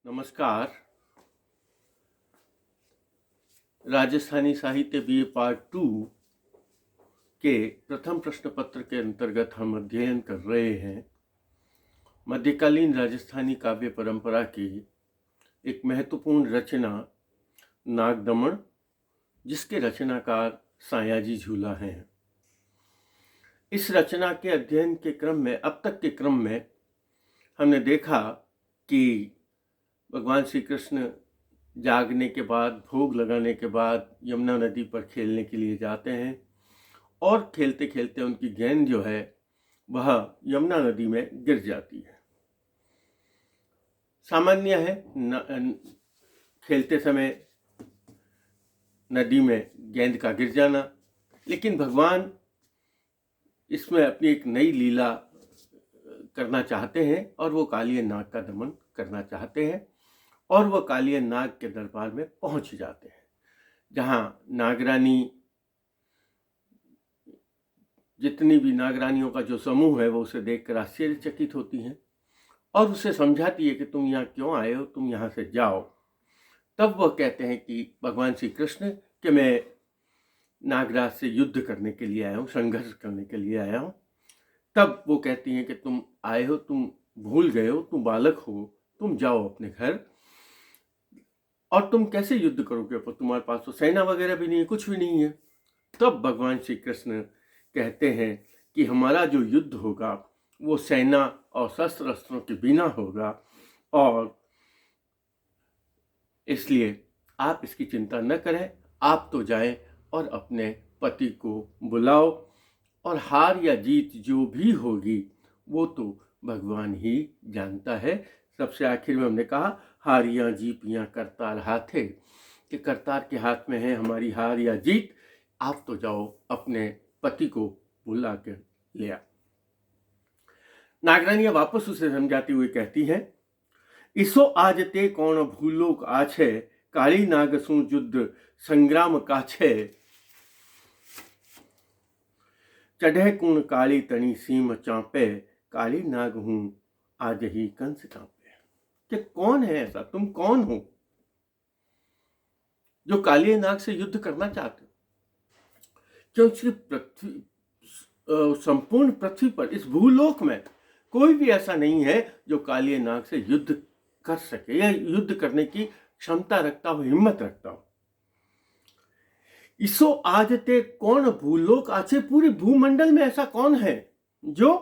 नमस्कार। राजस्थानी साहित्य BA part 2 के प्रथम प्रश्न पत्र के अंतर्गत हम अध्ययन कर रहे हैं मध्यकालीन राजस्थानी काव्य परंपरा की एक महत्वपूर्ण रचना नागदमन, जिसके रचनाकार सायाजी झूला हैं। इस रचना के अध्ययन के क्रम में, अब तक के क्रम में, हमने देखा कि भगवान श्री कृष्ण जागने के बाद, भोग लगाने के बाद यमुना नदी पर खेलने के लिए जाते हैं और खेलते खेलते उनकी गेंद जो है वह यमुना नदी में गिर जाती है। सामान्य है खेलते समय नदी में गेंद का गिर जाना, लेकिन भगवान इसमें अपनी एक नई लीला करना चाहते हैं और वो कालिय नाग का दमन करना चाहते हैं और वह कालिय नाग के दरबार में पहुंच जाते हैं, जहां नागरानी, जितनी भी नागरानियों का जो समूह है वो उसे देखकर आश्चर्यचकित होती हैं और उसे समझाती है कि तुम यहाँ क्यों आए हो, तुम यहाँ से जाओ। तब वह कहते हैं कि भगवान श्री कृष्ण कि मैं नागराज से युद्ध करने के लिए आया हूँ, संघर्ष करने के लिए आया हूँ। तब वो कहती हैं कि तुम आए हो, तुम भूल गए हो, तुम बालक हो, तुम जाओ अपने घर, और तुम कैसे युद्ध करोगे, पर तुम्हारे पास तो सेना वगैरह भी नहीं है, कुछ भी नहीं है। तब भगवान श्री कृष्ण कहते हैं कि हमारा जो युद्ध होगा वो सेना और शस्त्र अस्त्रों के बिना होगा, और इसलिए आप इसकी चिंता न करें, आप तो जाएं और अपने पति को बुलाओ, और हार या जीत जो भी होगी वो तो भगवान ही जानता है। सबसे आखिर में हमने कहा हारियां जीतियां करतार हाथे, कि करतार के हाथ में है हमारी हार या जीत। आप तो जाओ अपने पति को बुला कर ले आ। नागरानियां वापस उसे समझाती हुई कहती हैं, इसो आज ते कौन भूलोक आछे, काली नाग सु युद्ध संग्राम काछे, चढ़े कुण काली तनी सीम चांपे, काली नाग हूं आज ही कंस कांपे। कि कौन है ऐसा, तुम कौन हो जो काली नाग से युद्ध करना चाहते हो? क्योंकि पृथ्वी, संपूर्ण पृथ्वी पर, इस भूलोक में कोई भी ऐसा नहीं है जो काली नाग से युद्ध कर सके या युद्ध करने की क्षमता रखता हो, हिम्मत रखता हो। इसो आज ते कौन भूलोक आछे, पूरे भूमंडल में ऐसा कौन है जो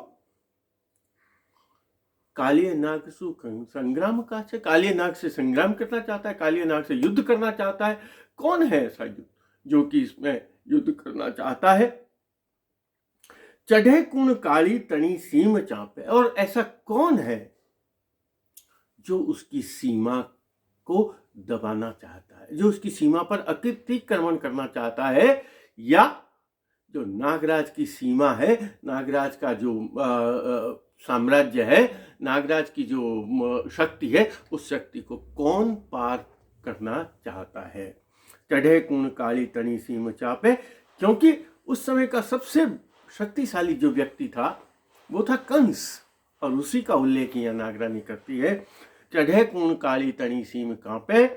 कालिय नाग सु संग्राम काछे, कालिय नाग से संग्राम करना चाहता है, कालिय नाग से युद्ध करना चाहता है? कौन है ऐसा जो कि इसमें युद्ध करना चाहता है? चढ़े कुण काली तनी सीम चांपे, और ऐसा कौन है जो उसकी सीमा को दबाना चाहता है, जो उसकी सीमा पर अतिक्रमण करना चाहता है, या जो नागराज की सीमा है, नागराज का जो साम्राज्य है, नागराज की जो शक्ति है, उस शक्ति को कौन पार करना चाहता है? चढ़े कुण काली तनी सीम चापे, क्योंकि उस समय का सबसे शक्तिशाली जो व्यक्ति था वो था कंस, और उसी का उल्लेख यहाँ नागरानी करती है। चढ़े कुण काली तनी सीम कांपे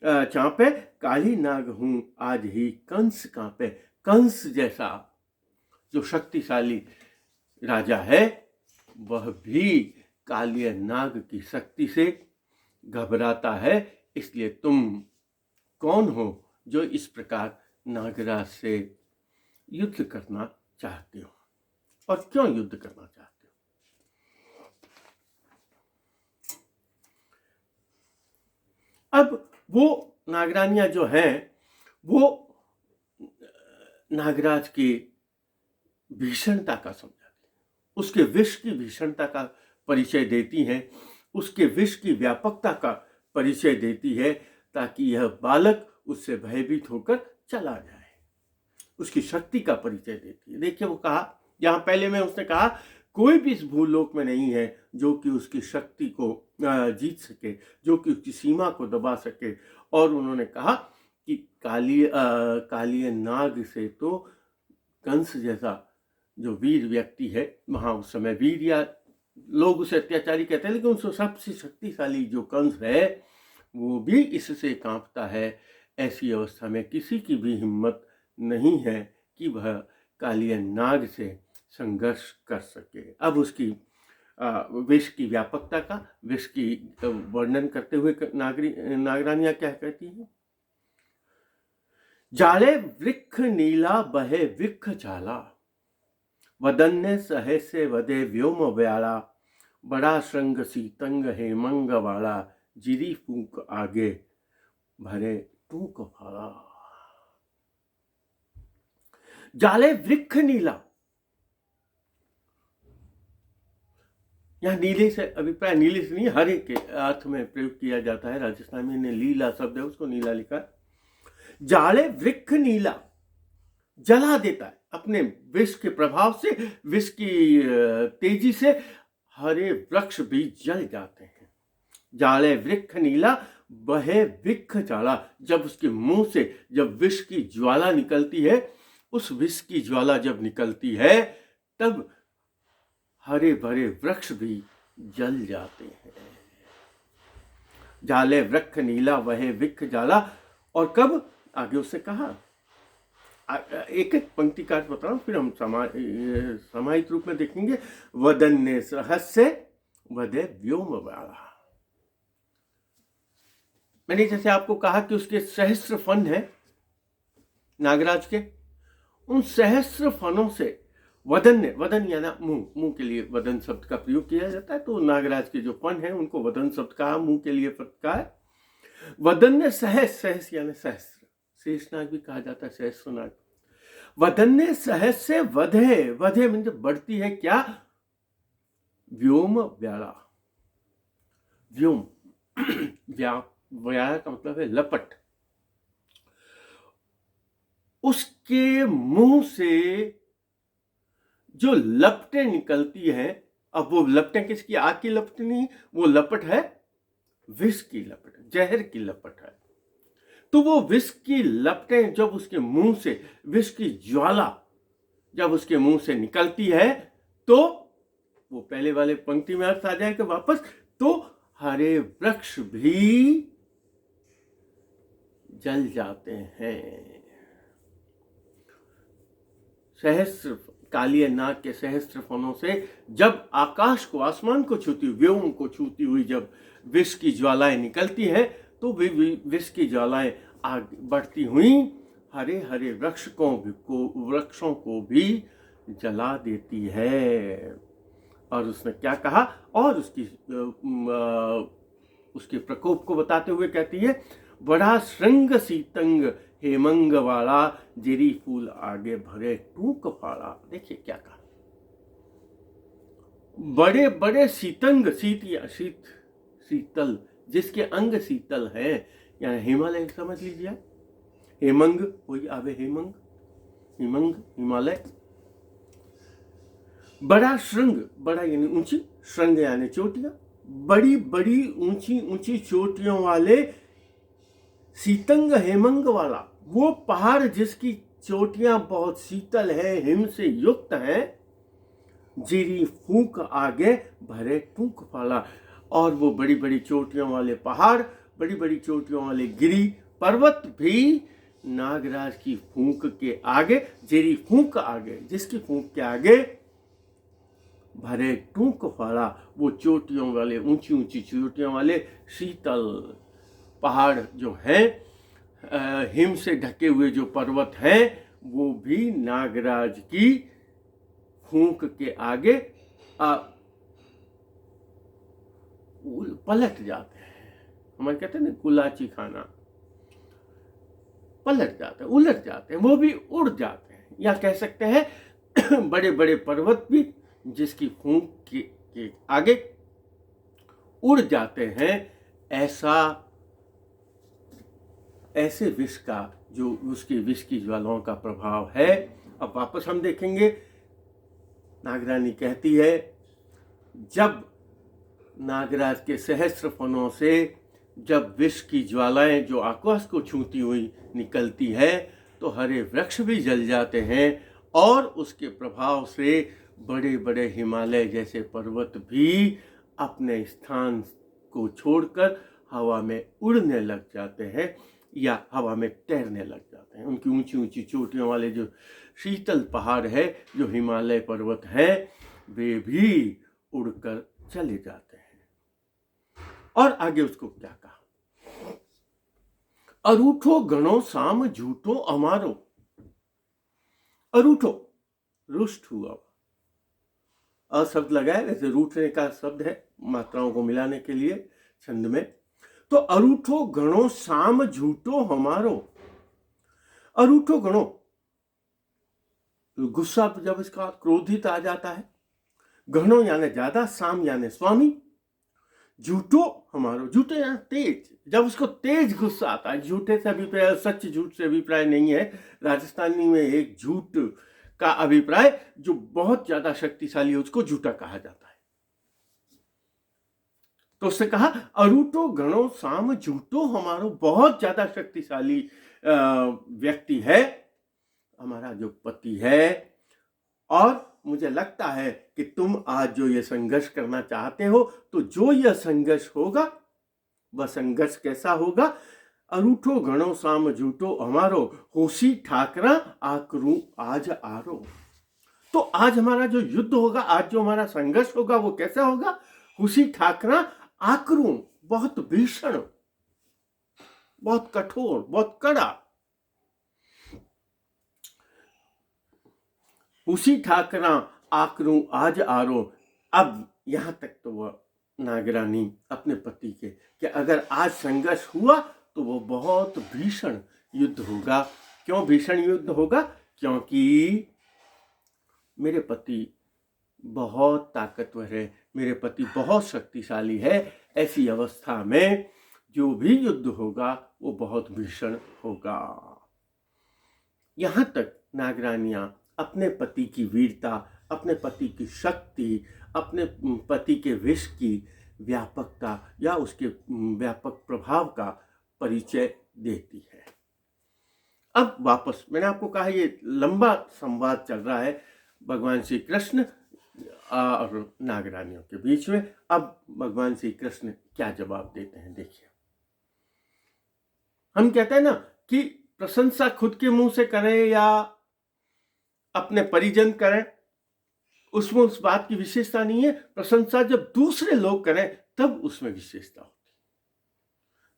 चांपे, काली नाग हूं आज ही कंस कांपे। कंस जैसा जो शक्तिशाली राजा है वह भी कालिय नाग की शक्ति से घबराता है। इसलिए तुम कौन हो जो इस प्रकार नागराज से युद्ध करना चाहते हो, और क्यों युद्ध करना चाहते हो? अब वो नागरानियां जो हैं वो नागराज की भीषणता का समझाती है, उसके विष की भीषणता का परिचय देती हैं, उसके विष की व्यापकता का परिचय देती है, ताकि यह बालक उससे भयभीत होकर चला जाए। उसकी शक्ति का परिचय देती है। देखिए वो कहा, यहाँ पहले में उसने कहा कोई भी इस भूलोक में नहीं है जो कि उसकी शक्ति को जीत सके, जो कि उसकी सीमा को दबा सके। और उन्होंने कहा कि कालिय नाग से तो कंस जैसा जो वीर व्यक्ति है, वहाँ उस समय वीर या लोग उसे अत्याचारी कहते हैं, लेकिन उसको सबसे शक्तिशाली जो कंस है वो भी इससे कांपता है। ऐसी अवस्था में किसी की भी हिम्मत नहीं है कि वह कालिया नाग से संघर्ष कर सके। अब उसकी विष की व्यापकता का, विष की वर्णन करते हुए नागरानियां क्या कहती है? जाले वृक्ष नीला बहे वृक्ष जाला, वदन्य सहस्य वदे व्योम व्याला, बड़ा श्रृंग सीतंग हेमंग वाला, जिरी फूक आगे भरे टूक फाड़ा। जाले वृक्ष नीला, यहाँ नीले से अभिप्राय नीले से नहीं, हरे के अर्थ में प्रयोग किया जाता है। राजस्थान में ने लीला शब्द है, उसको नीला लिखा है। जाले वृक्ष नीला, जला देता है अपने विष के प्रभाव से, विष की तेजी से हरे वृक्ष भी जल जाते हैं। जाले वृक्ष नीला बहे वृक्ष जाला, जब उसके मुंह से जब विष की ज्वाला निकलती है, उस विष की ज्वाला जब निकलती है तब हरे भरे वृक्ष भी जल जाते हैं। जाले वृक्ष नीला वहे वृक्ष जाला, और कब? आगे उससे कहा, एक एक पंक्ति का अर्थ बताऊं, फिर हम समाहित रूप में देखेंगे। वदन्य सहस्य वदे व्योम वाला। मैंने जैसे आपको कहा कि उसके सहस्त्र फन है नागराज के, उन सहस्त्र फनों से वदन्य, वदन याना मुंह, मुंह के लिए वदन शब्द का प्रयोग किया जाता है, तो नागराज के जो फन है उनको वदन शब्द का, मुंह के लिए पद का है। वदन्य सहस, सहस यानी सहस्त्र, शेषनाग भी कहा जाता है, सहस्त्रनाग। वदन्य सहस से वधे, वधे मतलब बढ़ती है क्या? व्योम व्याला, व्योम व्याला का मतलब है लपट। उसके मुंह से जो लपटें निकलती हैं, अब वो लपटें किसकी? आग की लपट नहीं, वो लपट है विष की लपट, जहर की लपट है। तो वो विष की लपटें जब उसके मुंह से, विष की ज्वाला जब उसके मुंह से निकलती है, तो वो पहले वाले पंक्ति में अर्थ आ जाएगा वापस, तो हरे वृक्ष भी जल जाते हैं। सहस्त्र कालिया नाग के सहस्त्र फनों से जब आकाश को, आसमान को छूती हुई, व्योम को छूती हुई जब विष की ज्वालाएं निकलती हैं, तो विष की ज्वालाएं आगे बढ़ती हुई हरे हरे वृक्षों को भी जला देती है। और उसने क्या कहा? और उसके प्रकोप को बताते हुए कहती है, बड़ा श्रृंग सीतंग हेमंग वाला, जिरी फूल आगे भरे टूक फाड़ा। देखिए क्या कहा, बड़े बड़े सीतंग, शीतल, जिसके अंग शीतल है, यानी हिमालय समझ लीजिए। हेमंग वही आवे, हेमंग, हिमंग हिमालय। बड़ा श्रृंग, बड़ा यानी ऊंची, श्रृंग यानी चोटियां, बड़ी बड़ी ऊंची ऊंची चोटियों वाले, सीतंग हेमंग वाला, वो पहाड़ जिसकी चोटियां बहुत शीतल है, हिम से युक्त है। जिरी फूक आगे भरे टूक फाला, और वो बड़ी बड़ी चोटियों वाले पहाड़, बड़ी बड़ी चोटियों वाले गिरी पर्वत भी नागराज की फूंक के आगे, जिरी फूंक आगे, जिसकी फूंक के आगे भरे टूक फाड़ा, वो चोटियों वाले, ऊंची ऊंची चोटियों वाले शीतल पहाड़ जो हैं, हिम से ढके हुए जो पर्वत हैं, वो भी नागराज की फूंक के आगे पलट जाते हैं। हमारे कहते हैं ना कुलाची खाना, पलट जाते हैं, उलट जाते हैं, वो भी उड़ जाते हैं। या कह सकते हैं बड़े बड़े पर्वत भी जिसकी फूंक के आगे उड़ जाते हैं। ऐसे विष का, जो उसके विष की ज्वालाओं का प्रभाव है। अब वापस हम देखेंगे, नागरानी कहती है, जब नागराज के सहस्त्र फनों से जब विष की ज्वालाएं जो आकाश को छूती हुई निकलती है, तो हरे वृक्ष भी जल जाते हैं, और उसके प्रभाव से बड़े बड़े हिमालय जैसे पर्वत भी अपने स्थान को छोड़कर हवा में उड़ने लग जाते हैं या हवा में तैरने लग जाते हैं। उनकी ऊंची ऊंची चोटियों वाले जो शीतल पहाड़ है, जो हिमालय पर्वत है, वे भी उड़कर चले जाते हैं। और आगे उसको क्या कहा, अरूठो गणो साम झूठो अमारो। अरूठो, रुष्ट हुआ, अशब्द लगाए, वैसे रूठने का शब्द है मात्राओं को मिलाने के लिए छंद में। तो अरूठो गणो साम झूठो हमारो। अरूठो गणो, गुस्सा जब इसका क्रोधित आ जाता है, गणो यानी ज्यादा, साम यानी स्वामी, झूठो हमारो, झूठे यानी तेज, जब उसको तेज गुस्सा आता है। झूठे से अभिप्राय सच झूठ से अभिप्राय नहीं है। राजस्थानी में एक झूठ का अभिप्राय जो बहुत ज्यादा शक्तिशाली है उसको झूठा कहा जाता है। तो उसने कहा अरूठो गणो साम झूठो हमारो, बहुत ज्यादा शक्तिशाली व्यक्ति है हमारा जो पति है। और मुझे लगता है कि तुम आज जो ये संघर्ष करना चाहते हो, तो जो यह संघर्ष होगा वह संघर्ष कैसा होगा, अरूठो गणो साम झूठो हमारो, होशी ठाकरा आकरू आज आरो। तो आज हमारा जो युद्ध होगा, आज जो हमारा संघर्ष होगा, वो कैसा होगा, होशी ठाकरा आकरू, बहुत भीषण, बहुत कठोर, बहुत कड़ा। उसी ठाकरा आकरू आज आरो। अब यहां तक तो वह नागरानी अपने पति के कि अगर आज संघर्ष हुआ तो वो बहुत भीषण युद्ध होगा। क्यों भीषण युद्ध होगा, क्योंकि मेरे पति बहुत ताकतवर है, मेरे पति बहुत शक्तिशाली है। ऐसी अवस्था में जो भी युद्ध होगा वो बहुत भीषण होगा। यहां तक नागरानियां अपने पति की वीरता, अपने पति की शक्ति, अपने पति के विष की व्यापकता या उसके व्यापक प्रभाव का परिचय देती है। अब वापस, मैंने आपको कहा ये लंबा संवाद चल रहा है भगवान श्री कृष्ण और नागरानियों के बीच में। अब भगवान श्री कृष्ण क्या जवाब देते हैं, देखिए। हम कहते हैं ना कि प्रशंसा खुद के मुंह से करें या अपने परिजन करें, उसमें उस बात की विशेषता नहीं है। प्रशंसा जब दूसरे लोग करें तब उसमें विशेषता होती है।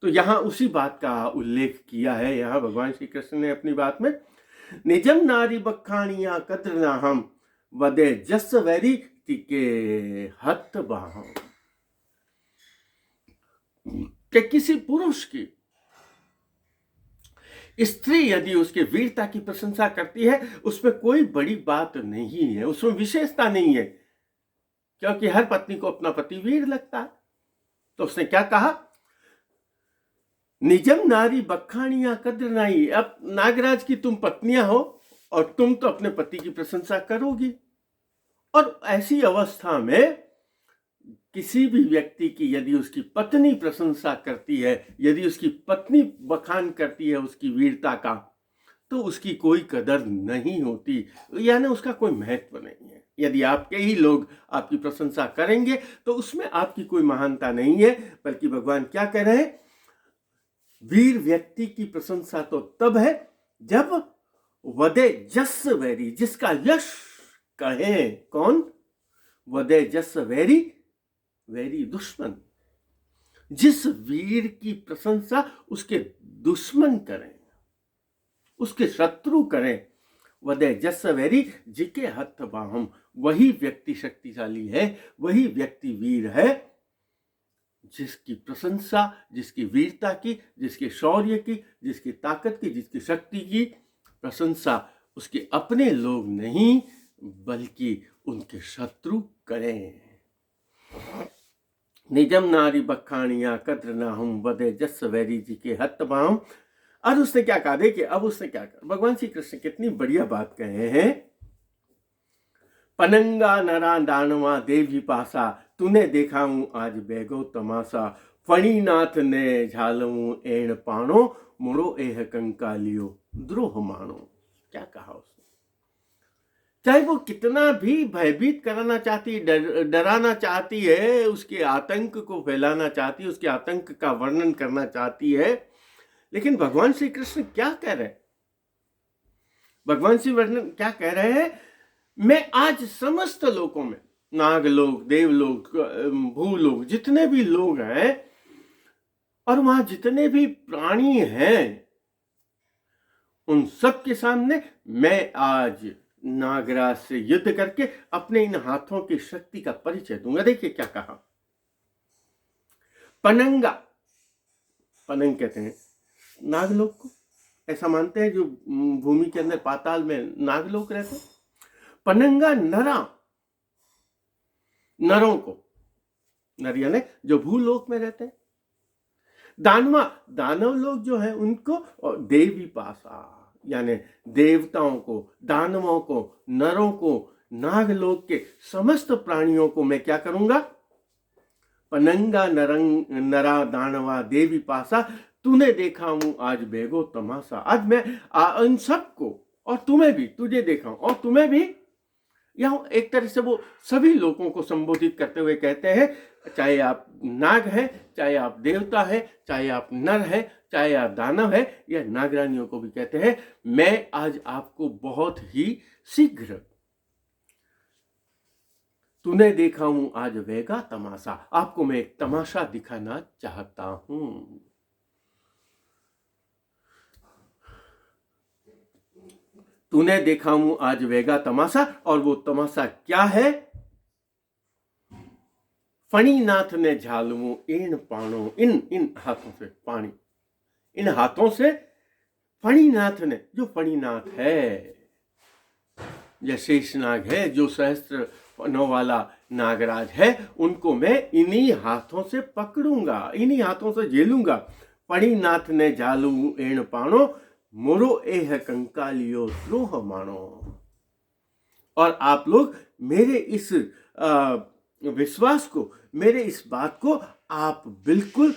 तो यहां उसी बात का उल्लेख किया है। यहां भगवान श्री कृष्ण ने अपनी बात में निजम नारी बखानिया कद्र ना हम वदे जस वैरी टिके हत बाहम, कि किसी पुरुष की स्त्री यदि उसके वीरता की प्रशंसा करती है, उसमें कोई बड़ी बात नहीं है, उसमें विशेषता नहीं है, क्योंकि हर पत्नी को अपना पति वीर लगता है। तो उसने क्या कहा, निजम नारी बखानिया कद्र नाई। अब नागराज की तुम पत्नियां हो और तुम तो अपने पति की प्रशंसा करोगी, और ऐसी अवस्था में किसी भी व्यक्ति की यदि उसकी पत्नी प्रशंसा करती है, यदि उसकी पत्नी बखान करती है उसकी वीरता का, तो उसकी कोई कदर नहीं होती, यानी उसका कोई महत्व नहीं है। यदि आपके ही लोग आपकी प्रशंसा करेंगे तो उसमें आपकी कोई महानता नहीं है। बल्कि भगवान क्या कह रहे हैं, वीर व्यक्ति की प्रशंसा तो तब है जब वदे जस वैरी, जिसका यश कहे। कौन, वदे जस वैरी, वैरी दुश्मन। जिस वीर की प्रशंसा उसके दुश्मन करें, उसके शत्रु करें, वदे जस वैरी जिके हथ बाहम, वही व्यक्ति शक्तिशाली है, वही व्यक्ति वीर है जिसकी प्रशंसा, जिसकी वीरता की, जिसके शौर्य की, जिसकी ताकत की, जिसकी शक्ति की प्रशंसा उसके अपने लोग नहीं बल्कि उनके शत्रु करें। निजम नारी बखानिया कद्र ना हम वदे जस वैरी जी के हत बाम। और उसने क्या कहा, देखिए अब उसने क्या कहा, भगवान श्री कृष्ण कितनी बढ़िया बात कहे हैं। पनंगा नरा दानवा देवी पासा, तूने देखा हूं आज बैगो तमाशा, फणीनाथ ने झालमू एण पाणो, मुड़ो एह कंकालियो द्रोह माणो। क्या कहा उसने, चाहे वो कितना भी भयभीत कराना चाहती है, डराना चाहती है, उसके आतंक को फैलाना चाहती है, उसके आतंक का वर्णन करना चाहती है, लेकिन भगवान श्री कृष्ण क्या कह रहे हैं? भगवान श्री वर्णन क्या कह रहे हैं? मैं आज समस्त लोकों में, नागलोक, देवलोक, भूलोक, जितने भी लोग हैं और वहां जितने भी प्राणी हैं, उन सब के सामने मैं आज नागराज से युद्ध करके अपने इन हाथों की शक्ति का परिचय दूंगा। देखिए क्या कहा। पनंगा, पनंग कहते हैं नागलोक को, ऐसा मानते हैं जो भूमि के अंदर पाताल में नागलोक रहते हैं। पनंगा नरा, नरों को, नर यानी जो भूलोक में रहते हैं। दानवा, दानव लोग जो है उनको, और देवी पासा यानी देवताओं को, दानवों को, नरों को, नागलोक के समस्त प्राणियों को मैं क्या करूंगा? पनंगा नरंग नरा दानवा देवी पासा, तूने देखा हूं आज बेगो तमाशा। आज मैं इन सबको और तुम्हें भी, तुझे देखा हूं और तुम्हें भी, यहाँ एक तरह से वो सभी लोगों को संबोधित करते हुए कहते हैं, चाहे आप नाग हैं, चाहे आप देवता हैं, चाहे आप नर हैं, चाहे आप दानव हैं, या नागरानियों को भी कहते हैं, मैं आज आपको बहुत ही शीघ्र, तूने देखा हूं आज वेगा तमाशा, आपको मैं एक तमाशा दिखाना चाहता हूं। तूने देखा हूं आज वेगा तमाशा, और वो तमाशा क्या है? फणीनाथ ने झालू इन पाणो, इन हाथों से पानी, इन हाथों से फणीनाथ ने, जो फणीनाथ है, या शेषनाग है, जो सहस्त्र फनों वाला नागराज है, उनको मैं इन्हीं हाथों से पकड़ूंगा, इन्हीं हाथों से झेलूंगा। फणीनाथ ने झालू एण पाणो, मोरो एह कंकालियो द्रोह मानो। और आप लोग मेरे इस विश्वास को, मेरे इस बात को आप बिल्कुल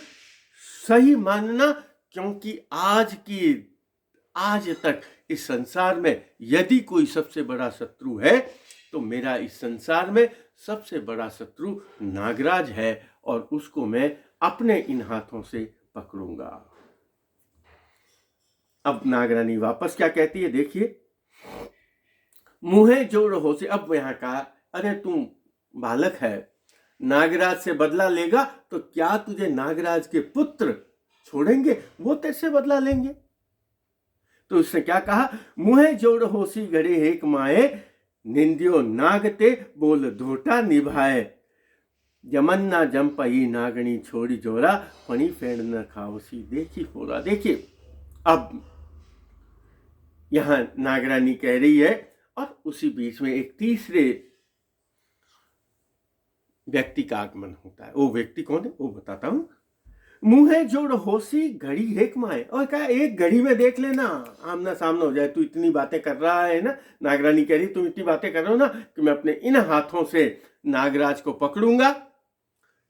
सही मानना, क्योंकि आज तक इस संसार में यदि कोई सबसे बड़ा शत्रु है तो मेरा इस संसार में सबसे बड़ा शत्रु नागराज है, और उसको मैं अपने इन हाथों से पकड़ूंगा। अब नागरानी वापस क्या कहती है, देखिए। मुहे जोड़ हो से, अब यहां कहा, अरे तुम बालक है, नागराज से बदला लेगा तो क्या तुझे नागराज के पुत्र छोड़ेंगे? वो तेरे से बदला लेंगे। तो उसने क्या कहा? मुहे जोड़ होसी घड़े हेक माए, निंदियो नागते बोल धोटा निभाए, जमन्ना जमपई नागणी छोड़ी जोरा, फणी फेड़ न खावसी देखी फोरा। देखिए, अब यहां नागरानी कह रही है, और उसी बीच में एक तीसरे व्यक्ति का आगमन होता है। वो व्यक्ति कौन है वो बताता हूं। मुहे जोड़ होसी घड़ी हेक माए, और कहा एक घड़ी में देख लेना, आमना सामना हो जाए। तू इतनी बातें कर रहा है ना, नागरानी कह रही तुम इतनी बातें कर रहे हो ना, कि मैं अपने इन हाथों से नागराज को पकड़ूंगा,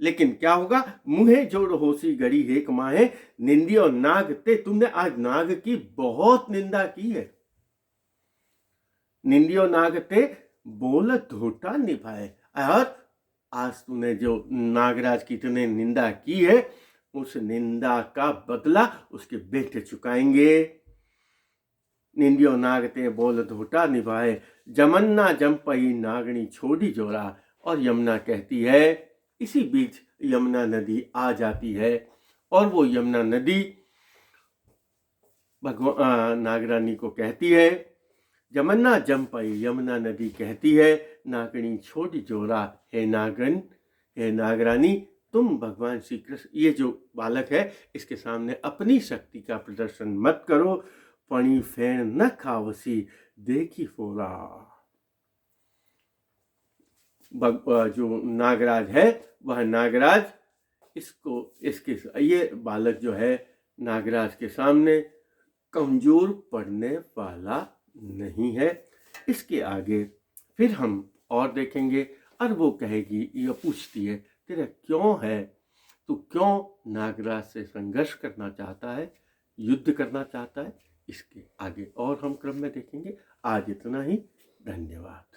लेकिन क्या होगा? मुहे जोड़ होसी घड़ी हेक माए, निंदियो नाग ते, तुमने आज नाग की बहुत निंदा की है। निंदियो नाग ते बोल धोटा निभाए, और आज तूने जो नागराज की तूने निंदा की है, उस निंदा का बदला उसके बेटे चुकाएंगे। निंदियो नागते बोल धोटा निभाए, जमन्ना जमपई नागणी छोड़ी जोरा। और यमुना कहती है, इसी बीच यमुना नदी आ जाती है, और वो यमुना नदी भगवान नागरानी को कहती है, जमन्ना जमपई, यमुना नदी कहती है, नागणी छोड़ी जोरा, हे नागन, हे नागरानी, तुम भगवान श्री कृष्ण, ये जो बालक है, इसके सामने अपनी शक्ति का प्रदर्शन मत करो, फणी फेण न खावसी देखी फोरा। जो नागराज है, वह नागराज इसके ये बालक जो है, नागराज के सामने कमजोर पड़ने वाला नहीं है। इसके आगे फिर हम और देखेंगे। और वो कहेगी, ये पूछती है, तेरा क्यों है, तू क्यों नागराज से संघर्ष करना चाहता है, युद्ध करना चाहता है? इसके आगे और हम क्रम में देखेंगे। आज इतना ही। धन्यवाद।